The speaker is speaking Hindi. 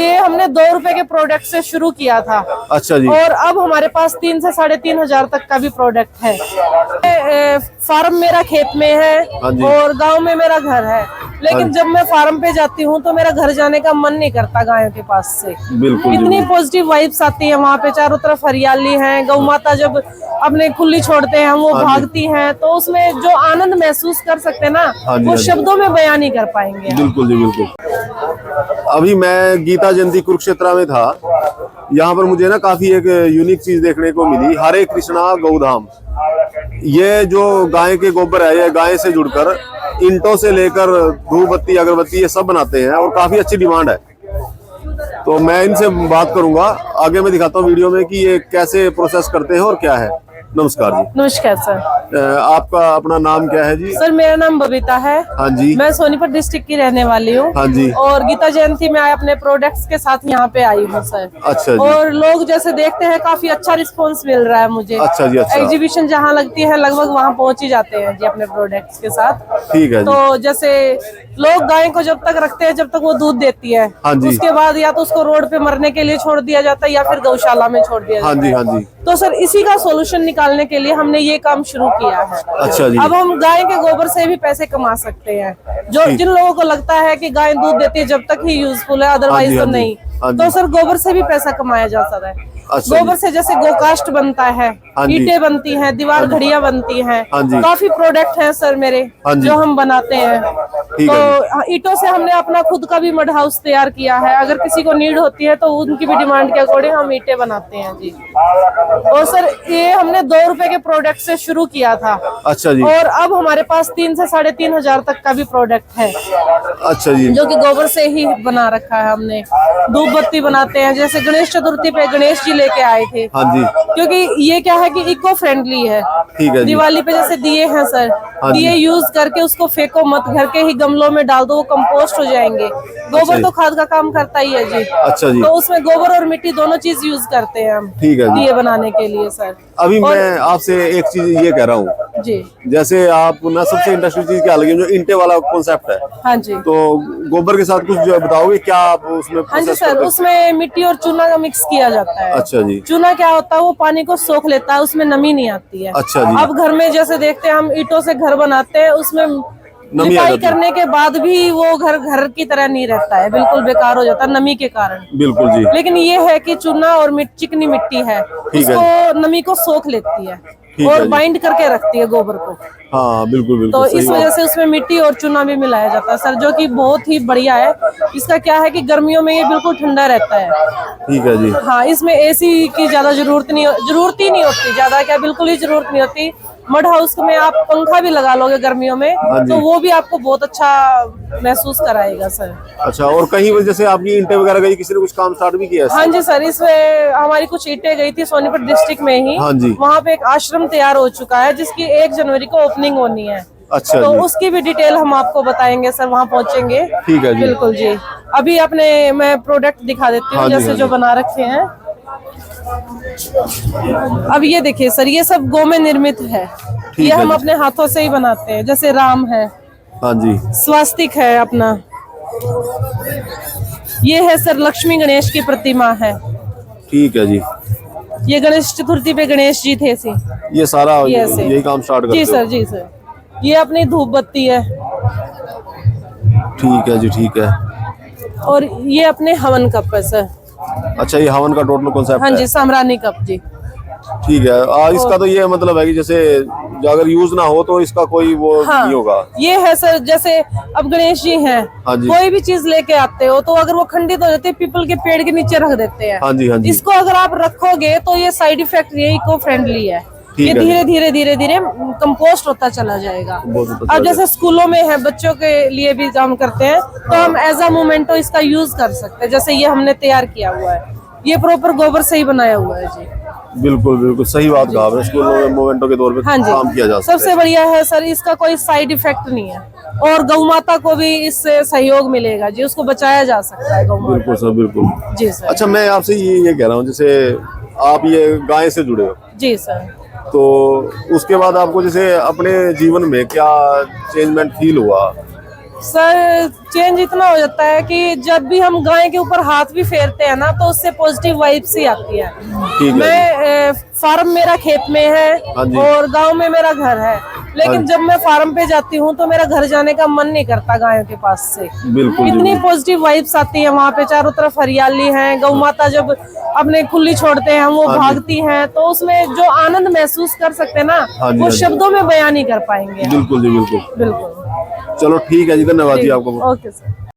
ये हमने 2 रुपए के प्रोडक्ट से शुरू किया था। अच्छा जी। और अब हमारे पास 3 से 3,500 तक का भी प्रोडक्ट है। फार्म मेरा खेत में है और गांव में मेरा घर है, लेकिन जब मैं फार्म पे जाती हूँ तो मेरा घर जाने का मन नहीं करता गायों के पास से। बिल्कुल इतनी पॉजिटिव वाइब्स आती है वहाँ पे, चारों तरफ हरियाली है। गौ माता जब अपने खुली छोड़ते हैं हम, वो भागती हैं, तो उसमें जो आनंद महसूस कर सकते हैं ना, वो शब्दों में बयां नहीं कर पाएंगे। बिल्कुल जी बिल्कुल। अभी मैं गीता जयंती कुरुक्षेत्र में था, यहाँ पर मुझे ना काफी एक यूनिक चीज देखने को मिली। हरे कृष्णा गौधाम, ये जो गाय के गोबर है, ये गाय से जुड़कर ईंटों से लेकर धूप बत्ती अगरबत्ती ये सब बनाते हैं और काफी अच्छी डिमांड है। तो मैं इनसे बात करूंगा, आगे मैं दिखाता हूँ वीडियो में कि ये कैसे प्रोसेस करते हैं और क्या है। नमस्कार जी। नमस्कार सर। आपका अपना नाम क्या है जी? सर मेरा नाम बबीता है। हाँ जी। मैं सोनीपत डिस्ट्रिक्ट की रहने वाली हूँ। हाँ जी। और गीता जयंती में अपने प्रोडक्ट्स के साथ यहाँ पे आई हूँ सर। अच्छा जी। और लोग जैसे देखते हैं काफी अच्छा रिस्पांस मिल रहा है मुझे। अच्छा जी। अच्छा। एग्जीबिशन जहाँ लगती है लगभग वहाँ पहुँच ही जाते हैं जी अपने प्रोडक्ट्स के साथ। ठीक है जी। तो जैसे लोग गाय को जब तक रखते हैं जब तक वो दूध देती है, हाँ जी। उसके बाद या तो उसको रोड पे मरने के लिए छोड़ दिया जाता है या फिर गौशाला में छोड़ दिया जाता है। हाँ जी। तो सर इसी का सोल्यूशन निकालने के लिए हमने ये काम शुरू किया है। अच्छा जी। अब हम गाय के गोबर से भी पैसे कमा सकते हैं। जो जिन लोगों को लगता है कि गाय दूध देती है जब तक ही यूजफुल है, अदरवाइज तो नहीं, तो सर गोबर से भी पैसा कमाया जा सकता है। अच्छा गोबर से जैसे गोकास्ट बनता है, ईंटें बनती हैं, दीवार घड़ियां बनती हैं, काफी प्रोडक्ट हैं सर मेरे जो हम बनाते हैं। तो ईंटों से हमने अपना खुद का भी मड हाउस तैयार किया है। अगर किसी को नीड होती है तो उनकी भी डिमांड के अकॉर्डिंग हम ईंटें बनाते हैं जी। और सर ये हमने 2 रुपए के प्रोडक्ट से शुरू किया था। अच्छा जी। और अब हमारे पास 3 से 3,500 तक का भी प्रोडक्ट है। अच्छा जी। जो कि गोबर से ही बना रखा है हमने। धूप बत्ती बनाते हैं, जैसे गणेश चतुर्थी पे गणेश जी लेके आए थे। हाँ जी। क्योंकि ये क्या है कि इको फ्रेंडली है। ठीक है। दिवाली पे जैसे दिए हैं सर, दिए यूज करके उसको फेंको मत, घर के ही गमलों में डाल दो, वो कंपोस्ट हो जाएंगे। गोबर तो खाद का काम करता ही है जी। अच्छा जी। तो उसमें गोबर और मिट्टी दोनों चीज यूज करते हैं हम। ठीक है। दिए बनाने के लिए सर। अभी मैं आपसे एक चीज ये कह रहा हूँ जी, जैसे आप ना सबसे इंटरेस्टिंग चीज क्या लगी, जो ईंटे वाला कॉन्सेप्ट है। हाँ जी। तो गोबर के साथ कुछ जो बताओगे क्या आप उसमें? हाँ जी सर, उसमें मिट्टी और चूना का मिक्स किया जाता है। अच्छा जी। चूना क्या होता है, वो पानी को सोख लेता है, उसमें नमी नहीं आती है। अच्छा जी। अब घर में जैसे देखते हैं हम ईंटों से घर बनाते हैं, उसमें लिपाई करने के बाद भी वो घर की तरह नहीं रहता है, बिल्कुल बेकार हो जाता है नमी के कारण। बिल्कुल जी। लेकिन ये है कि चूना और चिकनी मिट्टी है, उसको नमी को सोख लेती है और बाइंड करके रखती है गोबर को। हाँ बिल्कुल बिल्कुल। तो इस वजह से उसमें मिट्टी और चूना भी मिलाया जाता है सर, जो कि बहुत ही बढ़िया है। इसका क्या है कि गर्मियों में ये बिल्कुल ठंडा रहता है। ठीक है जी। हाँ, इसमें एसी की ज्यादा जरूरत ही नहीं होती, ज्यादा क्या बिल्कुल ही जरूरत नहीं होती। मड हाउस में आप पंखा भी लगा लोगे गर्मियों में तो वो भी आपको बहुत अच्छा महसूस कराएगा सर। अच्छा, और कहीं वजह से आपकी ईंटें वगैरह गई, किसी ने कुछ काम स्टार्ट भी किया है? हाँ जी सर, इसमें हमारी कुछ ईंटें गई थी सोनीपत डिस्ट्रिक्ट में ही। हाँ जी। वहाँ पे एक आश्रम तैयार हो चुका है जिसकी 1 जनवरी को ओपनिंग होनी है। अच्छा तो जी। उसकी भी डिटेल हम आपको बताएंगे सर, वहाँ पहुँचेंगे। ठीक है जी। बिल्कुल जी। अभी अपने मैं प्रोडक्ट दिखा देती हूँ, जैसे जो बना रखे हैं। अब ये देखिए सर, ये सब गौ में निर्मित है। ये हम अपने हाथों से ही बनाते हैं। जैसे राम है, हाँ जी, स्वास्तिक है अपना। ये है सर लक्ष्मी गणेश की प्रतिमा है। ठीक है जी। ये गणेश चतुर्थी पे गणेश जी थे सी। ये सारा यही काम स्टार्ट करते जी सर, जी सर। ये अपनी धूप बत्ती है। ठीक है जी। ठीक है। और ये अपने हवन कप है सर। अच्छा, ये हवन का टोटल कॉन्सेप्ट हाँ जी, साम्रानी कप जी। ठीक है। इसका तो ये मतलब है कि जैसे अगर यूज ना हो तो इसका कोई वो नहीं होगा। ये है सर, जैसे अब गणेश जी हैं, कोई भी चीज लेके आते हो तो अगर वो खंडित हो जाती है, पीपल के पेड़ के नीचे रख देते हैं। हाँ जी, हाँ जी। इसको अगर आप रखोगे तो ये साइड इफेक्ट, ये इको फ्रेंडली है। ये धीरे धीरे धीरे धीरे कंपोस्ट होता चला जाएगा। अब जैसे स्कूलों में है, बच्चों के लिए भी काम करते हैं, तो हम एज अ मोमेंटो इसका यूज कर सकते हैं। जैसे ये हमने तैयार किया हुआ है, ये प्रॉपर गोबर से ही बनाया हुआ है जी। बिल्कुल बिल्कुल सही बात कहा आपने। स्कूलों में मोमेंटो के तौर पे काम किया जा सकता है। सबसे बढ़िया है सर, इसका कोई साइड इफेक्ट नहीं है और गौ माता को भी इससे सहयोग मिलेगा जी, उसको बचाया जा सकता है गौ माता। बिल्कुल सर, बिल्कुल जी सर। अच्छा, मैं आपसे ये कह रहा हूँ, जैसे आप ये गाय से जुड़े हो जी सर, तो उसके बाद आपको जैसे अपने जीवन में क्या चेंजमेंट फील हुआ सर चेंज इतना हो जाता है कि जब भी हम गाय के ऊपर हाथ भी फेरते हैं ना, तो उससे पॉजिटिव वाइब्स ही आती है। ठीक है। मैं फार्म मेरा खेत में हाँ जी। है और गांव में मेरा घर है, लेकिन जब मैं फार्म पे जाती हूँ तो मेरा घर जाने का मन नहीं करता गायों के पास से। बिल्कुल इतनी पॉजिटिव वाइब्स आती है वहाँ पे, चारों तरफ हरियाली है। गौ माता जब अपने खुली छोड़ते हैं, वो भागती हैं, तो उसमें जो आनंद महसूस कर सकते हैं ना, वो शब्दों में बयान नहीं कर पाएंगे। बिल्कुल जी, बिल्कुल। बिल्कुल। चलो ठीक है जी, धन्यवाद जी आपको। Okay sir.